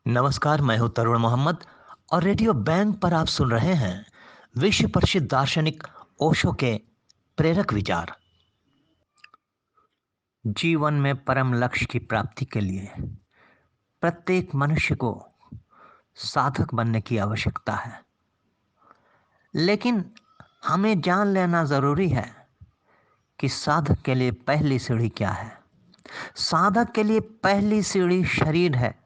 नमस्कार, मैं हूं तरुण मोहम्मद और रेडियो बैंक पर आप सुन रहे हैं विश्व प्रसिद्ध दार्शनिक ओशो के प्रेरक विचार। जीवन में परम लक्ष्य की प्राप्ति के लिए प्रत्येक मनुष्य को साधक बनने की आवश्यकता है। लेकिन हमें जान लेना जरूरी है कि साधक के लिए पहली सीढ़ी क्या है। साधक के लिए पहली सीढ़ी शरीर है,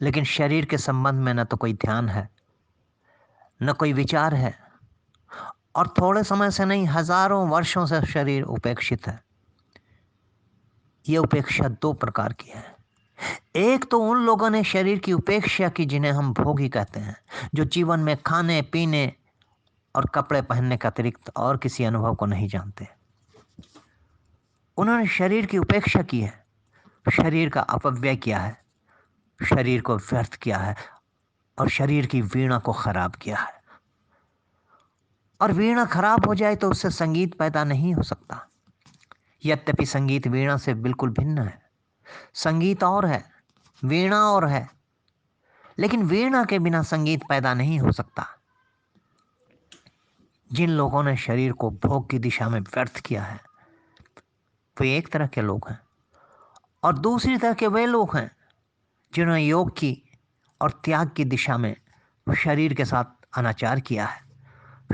लेकिन शरीर के संबंध में न तो कोई ध्यान है, न कोई विचार है, और थोड़े समय से नहीं, हजारों वर्षों से शरीर उपेक्षित है। यह उपेक्षा दो प्रकार की है। एक तो उन लोगों ने शरीर की उपेक्षा की जिन्हें हम भोगी कहते हैं, जो जीवन में खाने पीने और कपड़े पहनने के अतिरिक्त और किसी अनुभव को नहीं जानते। उन्होंने शरीर की उपेक्षा की है, शरीर का अपव्यय किया है, शरीर को व्यर्थ किया है और शरीर की वीणा को खराब किया है। और वीणा खराब हो जाए तो उससे संगीत पैदा नहीं हो सकता। यद्यपि संगीत वीणा से बिल्कुल भिन्न है। संगीत और है, वीणा और है, लेकिन वीणा के बिना संगीत पैदा नहीं हो सकता। जिन लोगों ने शरीर को भोग की दिशा में व्यर्थ किया है, वे एक तरह के लोग हैं। और दूसरी तरह के वे लोग हैं जिन्होंने योग की और त्याग की दिशा में शरीर के साथ अनाचार किया है,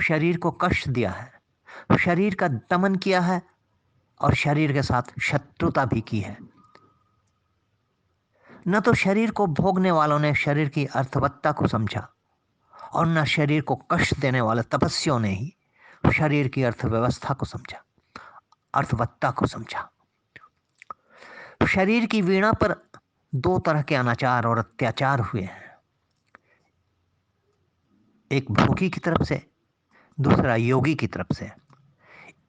शरीर को कष्ट दिया है, शरीर का दमन किया है और शरीर के साथ शत्रुता भी की है। न तो शरीर को भोगने वालों ने शरीर की अर्थवत्ता को समझा, और न शरीर को कष्ट देने वाले तपस्वियों ने ही शरीर की अर्थव्यवस्था को समझा, अर्थवत्ता को समझा। शरीर की वीणा पर दो तरह के अनाचार और अत्याचार हुए हैं, एक भोगी की तरफ से, दूसरा योगी की तरफ से।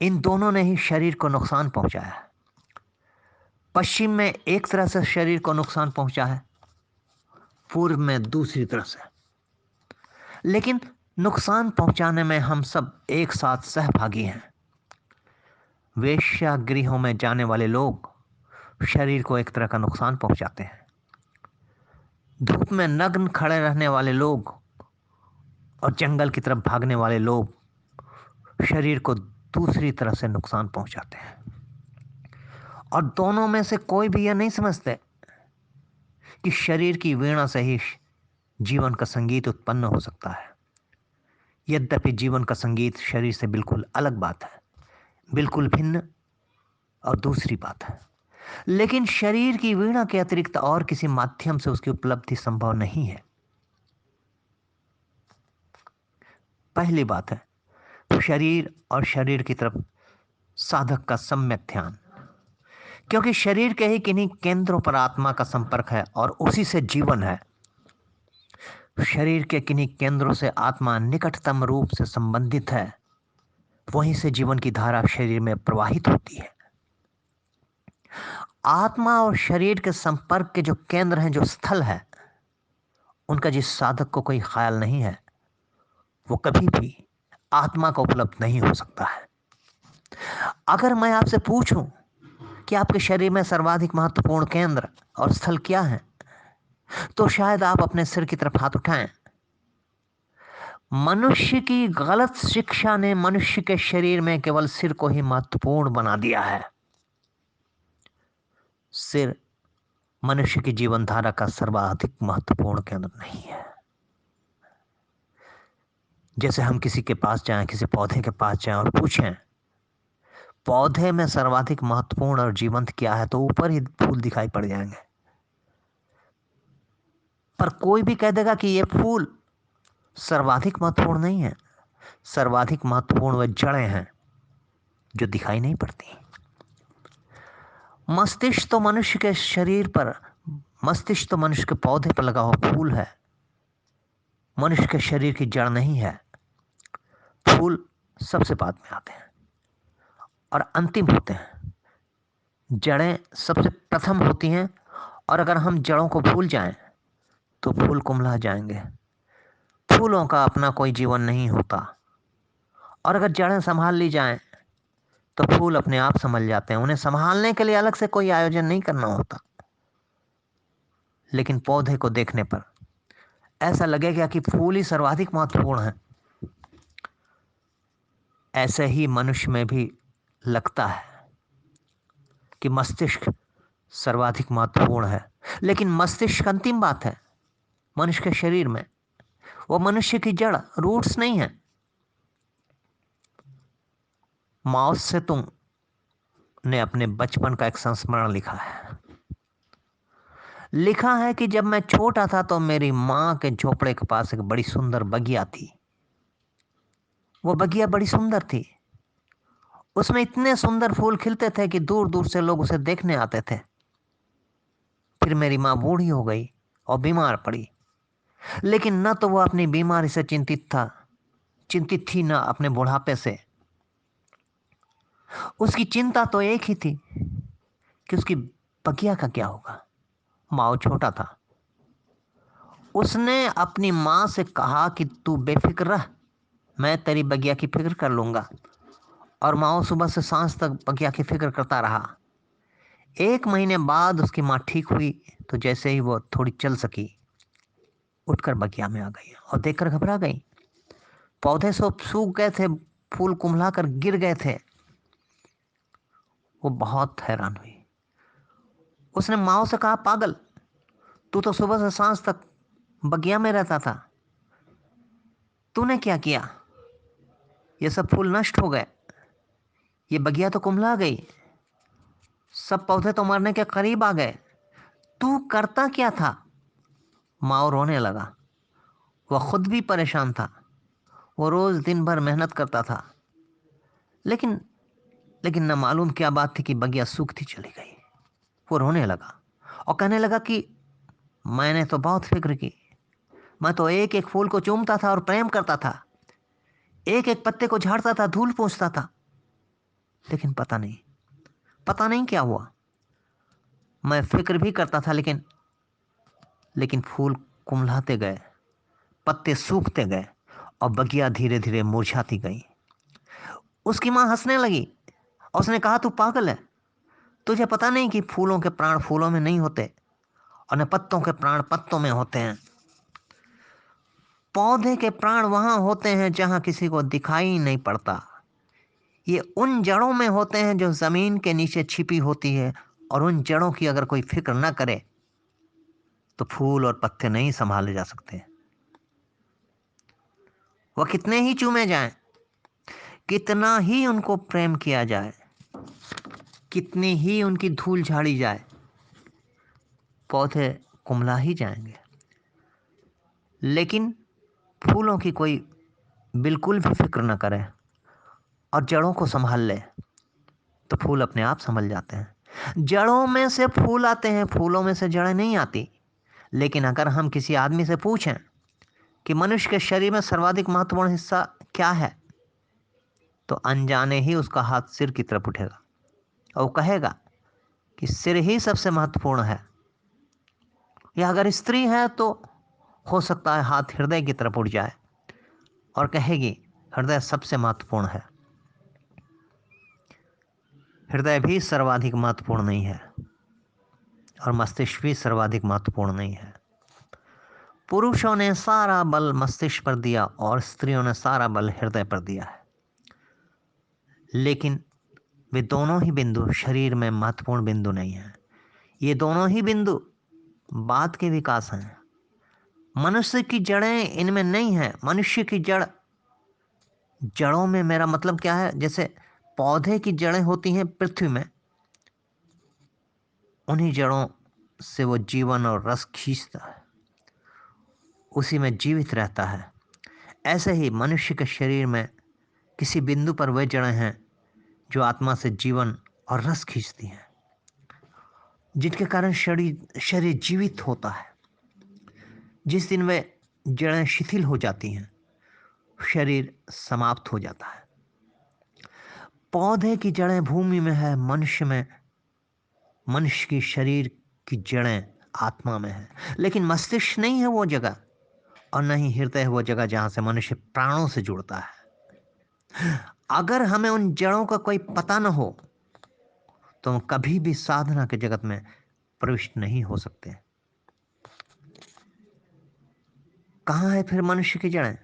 इन दोनों ने ही शरीर को नुकसान पहुंचाया है। पश्चिम में एक तरह से शरीर को नुकसान पहुंचा है, पूर्व में दूसरी तरह से। लेकिन नुकसान पहुंचाने में हम सब एक साथ सहभागी हैं। वेश्यागृहों में जाने वाले लोग शरीर को एक तरह का नुकसान पहुंचाते हैं। धूप में नग्न खड़े रहने वाले लोग और जंगल की तरफ भागने वाले लोग शरीर को दूसरी तरह से नुकसान पहुंचाते हैं। और दोनों में से कोई भी यह नहीं समझते कि शरीर की वीणा से ही जीवन का संगीत उत्पन्न हो सकता है। यद्यपि जीवन का संगीत शरीर से बिल्कुल अलग बात है, बिल्कुल भिन्न और दूसरी बात है। लेकिन शरीर की वीणा के अतिरिक्त और किसी माध्यम से उसकी उपलब्धि संभव नहीं है। पहली बात है शरीर और शरीर की तरफ साधक का सम्यक ध्यान, क्योंकि शरीर के ही किन्हीं केंद्रों पर आत्मा का संपर्क है और उसी से जीवन है। शरीर के किन्हीं केंद्रों से आत्मा निकटतम रूप से संबंधित है, वहीं से जीवन की धारा शरीर में प्रवाहित होती है। आत्मा और शरीर के संपर्क के जो केंद्र हैं, जो स्थल है, उनका जिस साधक को कोई ख्याल नहीं है, वो कभी भी आत्मा को उपलब्ध नहीं हो सकता है। अगर मैं आपसे पूछूं कि आपके शरीर में सर्वाधिक महत्वपूर्ण केंद्र और स्थल क्या है, तो शायद आप अपने सिर की तरफ हाथ उठाएं। मनुष्य की गलत शिक्षा ने मनुष्य के शरीर में केवल सिर को ही महत्वपूर्ण बना दिया है। सिर मनुष्य की जीवन धारा का सर्वाधिक महत्वपूर्ण केंद्र नहीं है। जैसे हम किसी के पास जाएं, किसी पौधे के पास जाएं और पूछें पौधे में सर्वाधिक महत्वपूर्ण और जीवंत क्या है, तो ऊपर ही फूल दिखाई पड़ जाएंगे। पर कोई भी कह देगा कि यह फूल सर्वाधिक महत्वपूर्ण नहीं है। सर्वाधिक महत्वपूर्ण वह जड़ें हैं जो दिखाई नहीं पड़ती। मस्तिष्क तो मनुष्य के शरीर पर, मस्तिष्क तो मनुष्य के पौधे पर लगा हुआ फूल है, मनुष्य के शरीर की जड़ नहीं है। फूल सबसे बाद में आते हैं और अंतिम होते हैं। जड़ें सबसे प्रथम होती हैं, और अगर हम जड़ों को भूल जाएं तो फूल कुम्हला जाएंगे। फूलों का अपना कोई जीवन नहीं होता, और अगर जड़ें संभाल ली जाएं तो फूल अपने आप संभल जाते हैं। उन्हें संभालने के लिए अलग से कोई आयोजन नहीं करना होता। लेकिन पौधे को देखने पर ऐसा लगेगा कि फूल ही सर्वाधिक महत्वपूर्ण है। ऐसे ही मनुष्य में भी लगता है कि मस्तिष्क सर्वाधिक महत्वपूर्ण है, लेकिन मस्तिष्क अंतिम बात है मनुष्य के शरीर में। वो मनुष्य की जड़, रूट्स नहीं है। माओ से तुम ने अपने बचपन का एक संस्मरण लिखा है कि जब मैं छोटा था तो मेरी माँ के झोपड़े के पास एक बड़ी सुंदर बगिया थी। वो बगिया बड़ी सुंदर थी। उसमें इतने सुंदर फूल खिलते थे कि दूर दूर से लोग उसे देखने आते थे। फिर मेरी माँ बूढ़ी हो गई और बीमार पड़ी, लेकिन न तो वो अपनी बीमारी से चिंतित थी न अपने बुढ़ापे से। उसकी चिंता तो एक ही थी कि उसकी बगिया का क्या होगा। माओ छोटा था। उसने अपनी माँ से कहा कि तू बेफिक्र रह, मैं तेरी बगिया की फिक्र कर लूंगा। और माओ सुबह से सांझ तक बगिया की फिक्र करता रहा। 1 महीने बाद उसकी माँ ठीक हुई तो जैसे ही वो थोड़ी चल सकी, उठकर बगिया में आ गई और देखकर घबरा गई। पौधे सब सूख गए थे, फूल कुम्हला कर गिर गए थे। वो बहुत हैरान हुई। उसने माँ से कहा, पागल, तू तो सुबह से सांझ तक बगिया में रहता था, तूने क्या किया? ये सब फूल नष्ट हो गए, ये बगिया तो कुम्हला गई, सब पौधे तो मरने के करीब आ गए, तू करता क्या था? माओ रोने लगा। वह खुद भी परेशान था। वो रोज दिन भर मेहनत करता था, लेकिन लेकिन न मालूम क्या बात थी कि बगिया सूखती चली गई। वो रोने लगा और कहने लगा कि मैंने तो बहुत फिक्र की। मैं तो एक एक फूल को चूमता था और प्रेम करता था, एक एक पत्ते को झाड़ता था, धूल पोंछता था, लेकिन पता नहीं क्या हुआ। मैं फिक्र भी करता था, लेकिन फूल कुम्हलाते गए, पत्ते सूखते गए और बगिया धीरे धीरे मुरझाती गई। उसकी माँ हंसने लगी और उसने कहा, तू पागल है, तुझे पता नहीं कि फूलों के प्राण फूलों में नहीं होते और न पत्तों के प्राण पत्तों में होते हैं। पौधे के प्राण वहां होते हैं जहां किसी को दिखाई नहीं पड़ता। ये उन जड़ों में होते हैं जो जमीन के नीचे छिपी होती है, और उन जड़ों की अगर कोई फिक्र ना करे तो फूल और पत्ते नहीं संभाले जा सकते। वह कितने ही चूमे जाएं, कितना ही उनको प्रेम किया जाए, कितनी ही उनकी धूल झाड़ी जाए, पौधे कुम्हला ही जाएंगे। लेकिन फूलों की कोई बिल्कुल भी फिक्र न करे और जड़ों को संभाल ले तो फूल अपने आप संभल जाते हैं। जड़ों में से फूल आते हैं, फूलों में से जड़ें नहीं आती। लेकिन अगर हम किसी आदमी से पूछें कि मनुष्य के शरीर में सर्वाधिक महत्वपूर्ण हिस्सा क्या है, तो अनजाने ही उसका हाथ सिर की तरफ उठेगा और वो कहेगा कि सिर ही सबसे महत्वपूर्ण है। या अगर स्त्री है तो हो सकता है हाथ हृदय की तरफ उठ जाए और कहेगी हृदय सबसे महत्वपूर्ण है। हृदय भी सर्वाधिक महत्वपूर्ण नहीं है और मस्तिष्क भी सर्वाधिक महत्वपूर्ण नहीं है। पुरुषों ने सारा बल मस्तिष्क पर दिया और स्त्रियों ने सारा बल हृदय पर दिया है, लेकिन वे दोनों ही बिंदु शरीर में महत्वपूर्ण बिंदु नहीं है। ये दोनों ही बिंदु बाद के विकास हैं। मनुष्य की जड़ें इनमें नहीं है। मनुष्य की जड़ों में मेरा मतलब क्या है, जैसे पौधे की जड़ें होती हैं पृथ्वी में, उन्हीं जड़ों से वो जीवन और रस खींचता है, उसी में जीवित रहता है। ऐसे ही मनुष्य के शरीर में किसी बिंदु पर वे जड़ें हैं जो आत्मा से जीवन और रस खींचती हैं, जिनके कारण शरीर जीवित होता है। जिस दिन वे जड़ें शिथिल हो जाती हैं, शरीर समाप्त हो जाता है। पौधे की जड़ें भूमि में है, मनुष्य की शरीर की जड़ें आत्मा में है। लेकिन मस्तिष्क नहीं है वो जगह, और न ही हृदय है वो जगह जहां से मनुष्य प्राणों से जुड़ता है। अगर हमें उन जड़ों का कोई पता न हो तो हम कभी भी साधना के जगत में प्रविष्ट नहीं हो सकते। कहाँ है फिर मनुष्य की जड़ें?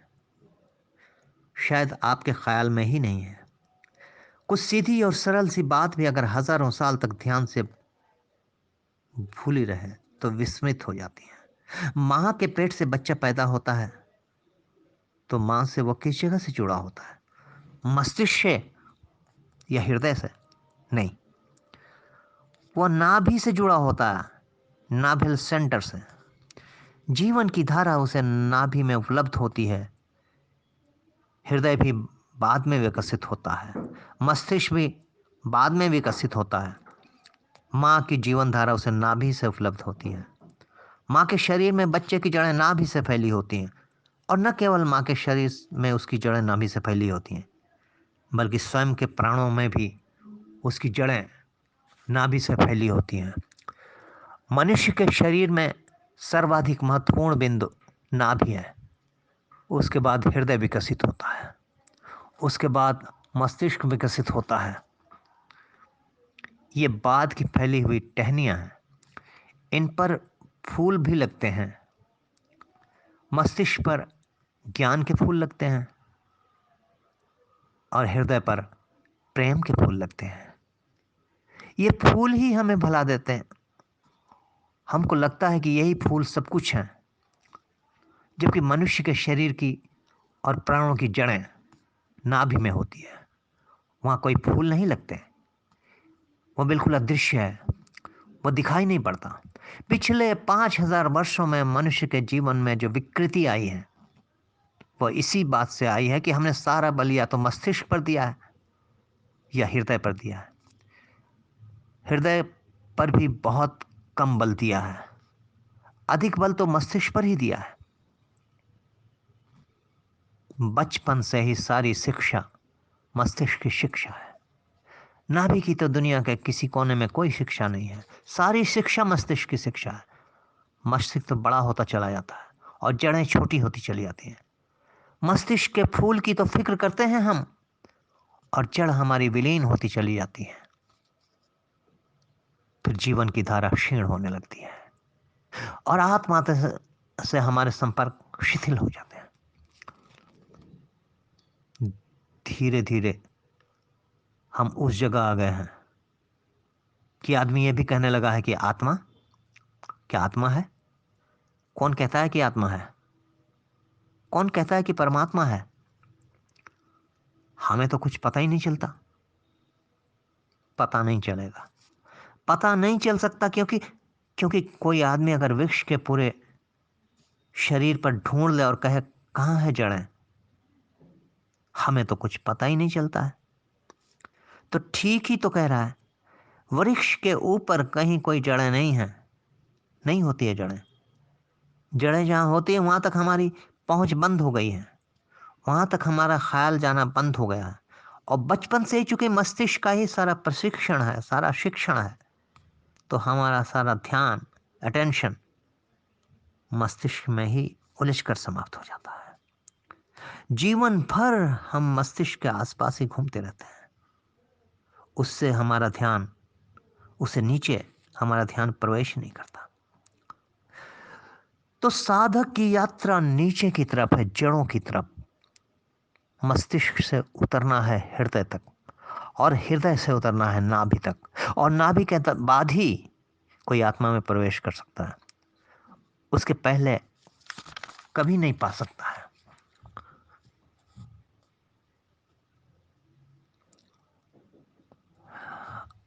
शायद आपके ख्याल में ही नहीं है। कुछ सीधी और सरल सी बात भी अगर हजारों साल तक ध्यान से भूली रहे तो विस्मित हो जाती है। माँ के पेट से बच्चा पैदा होता है तो माँ से वो किस जगह से जुड़ा होता है? मस्तिष्क से या हृदय से? नहीं, वो नाभि से जुड़ा होता है, नाभिल सेंटर से। जीवन की धारा उसे नाभि में उपलब्ध होती है। हृदय भी बाद में विकसित होता है, मस्तिष्क भी बाद में विकसित होता है। माँ की जीवन धारा उसे नाभि से उपलब्ध होती है। माँ के शरीर में बच्चे की जड़ें नाभि से फैली होती हैं, और न केवल माँ के शरीर में उसकी जड़ें नाभि से फैली होती हैं, बल्कि स्वयं के प्राणों में भी उसकी जड़ें नाभि से फैली होती हैं। मनुष्य के शरीर में सर्वाधिक महत्वपूर्ण बिंदु नाभि है। उसके बाद हृदय विकसित होता है, उसके बाद मस्तिष्क विकसित होता है। ये बाद की फैली हुई टहनियाँ हैं, इन पर फूल भी लगते हैं। मस्तिष्क पर ज्ञान के फूल लगते हैं और हृदय पर प्रेम के फूल लगते हैं। ये फूल ही हमें भुला देते हैं। हमको लगता है कि यही फूल सब कुछ हैं, जबकि मनुष्य के शरीर की और प्राणों की जड़ें नाभि में होती है। वहाँ कोई फूल नहीं लगते, वो बिल्कुल अदृश्य है, वो दिखाई नहीं पड़ता। पिछले 5,000 वर्षों में मनुष्य के जीवन में जो विकृति आई है वो इसी बात से आई है कि हमने सारा बल या तो मस्तिष्क पर दिया है या हृदय पर दिया है। हृदय पर भी बहुत कम बल दिया है, अधिक बल तो मस्तिष्क पर ही दिया है। बचपन से ही सारी शिक्षा मस्तिष्क की शिक्षा है। नाभि की तो दुनिया के किसी कोने में कोई शिक्षा नहीं है, सारी शिक्षा मस्तिष्क की शिक्षा है। मस्तिष्क तो बड़ा होता चला जाता है और जड़ें छोटी होती चली जाती हैं। मस्तिष्क के फूल की तो फिक्र करते हैं हम, और जड़ हमारी विलीन होती चली जाती है। फिर जीवन की धारा क्षीण होने लगती है और आत्मा से हमारे संपर्क शिथिल हो जाते हैं। धीरे धीरे हम उस जगह आ गए हैं कि आदमी यह भी कहने लगा है कि आत्मा क्या? आत्मा है? कौन कहता है कि आत्मा है? कौन कहता है कि परमात्मा है? हमें तो कुछ पता ही नहीं चलता। पता नहीं चलेगा, पता नहीं चल सकता, क्योंकि कोई आदमी अगर वृक्ष के पूरे शरीर पर ढूंढ ले और कहे कहाँ है जड़ें, हमें तो कुछ पता ही नहीं चलता है। तो ठीक ही तो कह रहा है, वृक्ष के ऊपर कहीं कोई जड़ें नहीं है, नहीं होती है जड़ें। जड़ें जहाँ होती है वहां तक हमारी पहुंच बंद हो गई है, वहां तक हमारा ख्याल जाना बंद हो गया है। और बचपन से ही चूंकि मस्तिष्क का ही सारा प्रशिक्षण है, सारा शिक्षण है, तो हमारा सारा ध्यान, अटेंशन मस्तिष्क में ही उलझकर समाप्त हो जाता है। जीवन भर हम मस्तिष्क के आसपास ही घूमते रहते हैं, उससे हमारा ध्यान, उससे नीचे हमारा ध्यान प्रवेश नहीं करता। तो साधक की यात्रा नीचे की तरफ है, जड़ों की तरफ। मस्तिष्क से उतरना है हृदय तक, और हृदय से उतरना है नाभि तक, और नाभि के बाद ही कोई आत्मा में प्रवेश कर सकता है, उसके पहले कभी नहीं पा सकता है।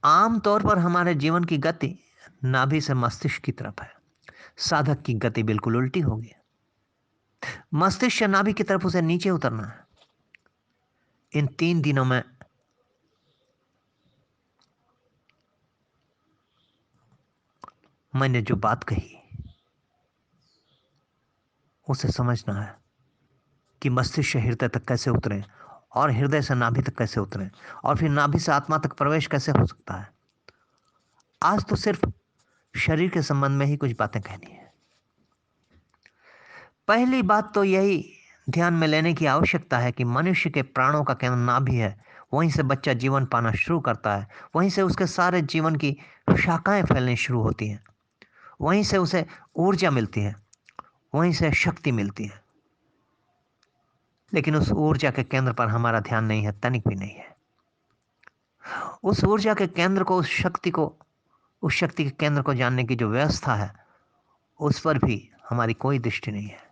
आमतौर पर हमारे जीवन की गति नाभि से मस्तिष्क की तरफ है, साधक की गति बिल्कुल उल्टी होगी। मस्तिष्क से नाभि की तरफ उसे नीचे उतरना है। इन 3 दिनों में मैंने जो बात कही उसे समझना है कि मस्तिष्क से हृदय तक कैसे उतरें, और हृदय से नाभि तक कैसे उतरें, और फिर नाभि से आत्मा तक प्रवेश कैसे हो सकता है। आज तो सिर्फ शरीर के संबंध में ही कुछ बातें कहनी है। पहली बात तो यही ध्यान में लेने की आवश्यकता है कि मनुष्य के प्राणों का केंद्र नाभि है। वहीं से बच्चा जीवन पाना शुरू करता है, वहीं से उसके सारे जीवन की शाखाएं फैलनी शुरू होती हैं, वहीं से उसे ऊर्जा मिलती है, वहीं से शक्ति मिलती है। लेकिन उस ऊर्जा के केंद्र पर हमारा ध्यान नहीं है, तनिक भी नहीं है। उस ऊर्जा के केंद्र को, उस शक्ति के केंद्र को जानने की जो व्यवस्था है, उस पर भी हमारी कोई दृष्टि नहीं है।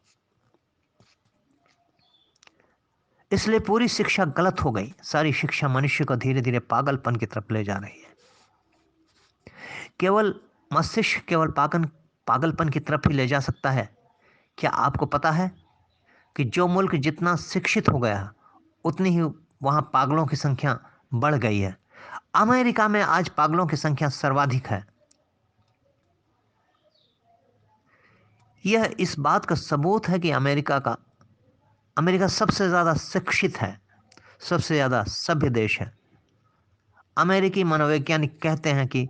इसलिए पूरी शिक्षा गलत हो गई। सारी शिक्षा मनुष्य को धीरे धीरे पागलपन की तरफ ले जा रही है। केवल मस्तिष्क केवल पागलपन की तरफ ही ले जा सकता है। क्या आपको पता है कि जो मुल्क जितना शिक्षित हो गया उतनी ही वहां पागलों की संख्या बढ़ गई है। अमेरिका में आज पागलों की संख्या सर्वाधिक है। यह इस बात का सबूत है कि अमेरिका सबसे ज्यादा शिक्षित है, सबसे ज्यादा सभ्य देश है। अमेरिकी मनोवैज्ञानिक कहते हैं कि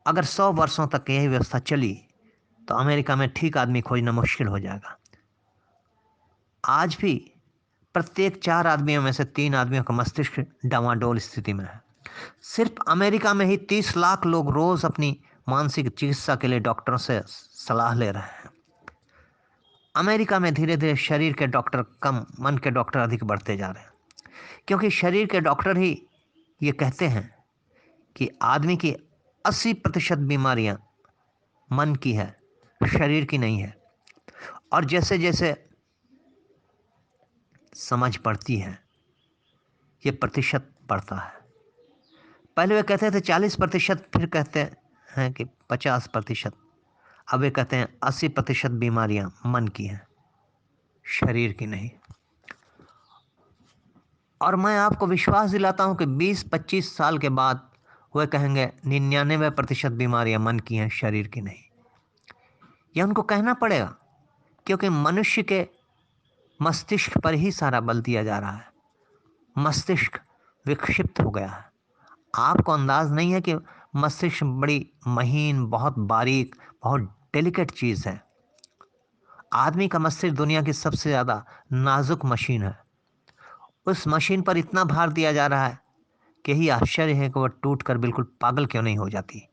अगर 100 वर्षों तक यही व्यवस्था चली तो अमेरिका में ठीक आदमी खोजना मुश्किल हो जाएगा। आज भी प्रत्येक 4 आदमियों में से 3 आदमियों का मस्तिष्क डामाडोल स्थिति में है। सिर्फ अमेरिका में ही 30 लाख लोग रोज अपनी मानसिक चिकित्सा के लिए डॉक्टरों से सलाह ले रहे हैं। अमेरिका में धीरे धीरे शरीर के डॉक्टर कम, मन के डॉक्टर अधिक बढ़ते जा रहे हैं, क्योंकि शरीर के डॉक्टर ही ये कहते हैं कि आदमी की 80% बीमारियां मन की है, शरीर की नहीं है। और जैसे जैसे समझ बढ़ती है, ये प्रतिशत बढ़ता है। पहले वे कहते थे 40%, फिर कहते हैं कि 50%, अब वे कहते हैं 80% बीमारियां मन की हैं, शरीर की नहीं। और मैं आपको विश्वास दिलाता हूं कि 20-25 साल के बाद वे कहेंगे 99% बीमारियां मन की हैं, शरीर की नहीं। यह उनको कहना पड़ेगा, क्योंकि मनुष्य के मस्तिष्क पर ही सारा बल दिया जा रहा है। मस्तिष्क विक्षिप्त हो गया है। आपको अंदाज नहीं है कि मस्तिष्क बड़ी महीन, बहुत बारीक, बहुत डेलिकेट चीज है। आदमी का मस्तिष्क दुनिया की सबसे ज्यादा नाजुक मशीन है। उस मशीन पर इतना भार दिया जा रहा है कि यही आश्चर्य है कि वह टूटकर बिल्कुल पागल क्यों नहीं हो जाती।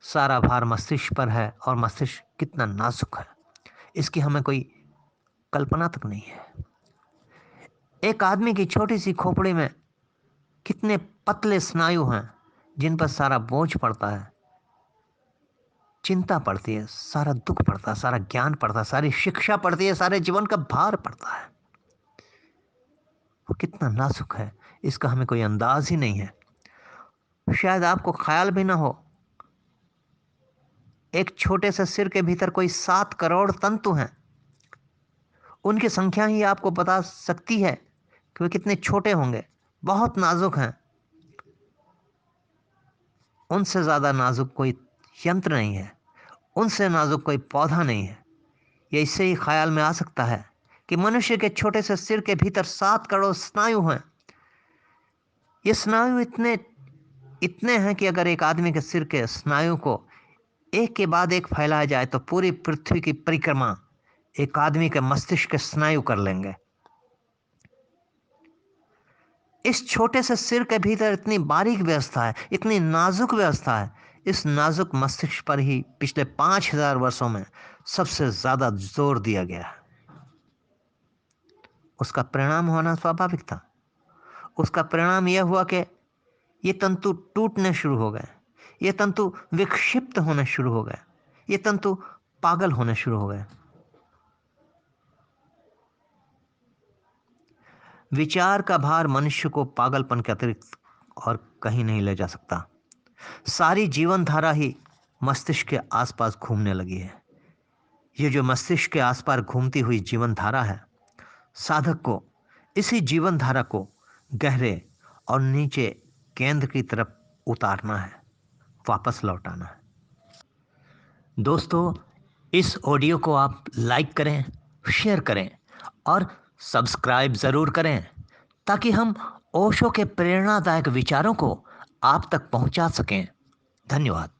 सारा भार मस्तिष्क पर है, और मस्तिष्क कितना नाजुक है इसकी हमें कोई कल्पना तक नहीं है। एक आदमी की छोटी सी खोपड़ी में कितने पतले स्नायु हैं जिन पर सारा बोझ पड़ता है, चिंता पड़ती है, सारा दुख पड़ता है, सारा ज्ञान पड़ता है, सारी शिक्षा पड़ती है, सारे जीवन का भार पड़ता है। वो कितना नाजुक है इसका हमें कोई अंदाज ही नहीं है। शायद आपको ख्याल भी ना हो, एक छोटे से सिर के भीतर कोई 7 करोड़ तंतु हैं। उनकी संख्या ही आपको बता सकती है कि वे कितने छोटे होंगे, बहुत नाजुक हैं। उनसे ज्यादा नाजुक कोई यंत्र नहीं है, उनसे नाजुक कोई पौधा नहीं है। ये इससे ही ख्याल में आ सकता है कि मनुष्य के छोटे से सिर के भीतर 7 करोड़ स्नायु हैं। ये स्नायु इतने इतने हैं कि अगर एक आदमी के सिर के स्नायु को एक के बाद एक फैलाया जाए तो पूरी पृथ्वी की परिक्रमा एक आदमी के मस्तिष्क के स्नायु कर लेंगे। इस छोटे से सिर के भीतर इतनी बारीक व्यवस्था है, इतनी नाजुक व्यवस्था है। इस नाजुक मस्तिष्क पर ही पिछले 5000 वर्षों में सबसे ज्यादा जोर दिया गया है। उसका परिणाम होना स्वाभाविक था। उसका परिणाम यह हुआ कि ये तंतु टूटने शुरू हो गए, ये तंतु विक्षिप्त होने शुरू हो गए, ये तंतु पागल होने शुरू हो गए। विचार का भार मनुष्य को पागलपन के अतिरिक्त और कहीं नहीं ले जा सकता। सारी जीवन धारा ही मस्तिष्क के आसपास घूमने लगी है। ये जो मस्तिष्क के आसपास घूमती हुई जीवन धारा है, साधक को इसी जीवन धारा को गहरे और नीचे केंद्र की तरफ उतारना है, वापस लौटाना है। दोस्तों, इस ऑडियो को आप लाइक करें, शेयर करें और सब्सक्राइब जरूर करें, ताकि हम ओशो के प्रेरणादायक विचारों को आप तक पहुंचा सकें। धन्यवाद।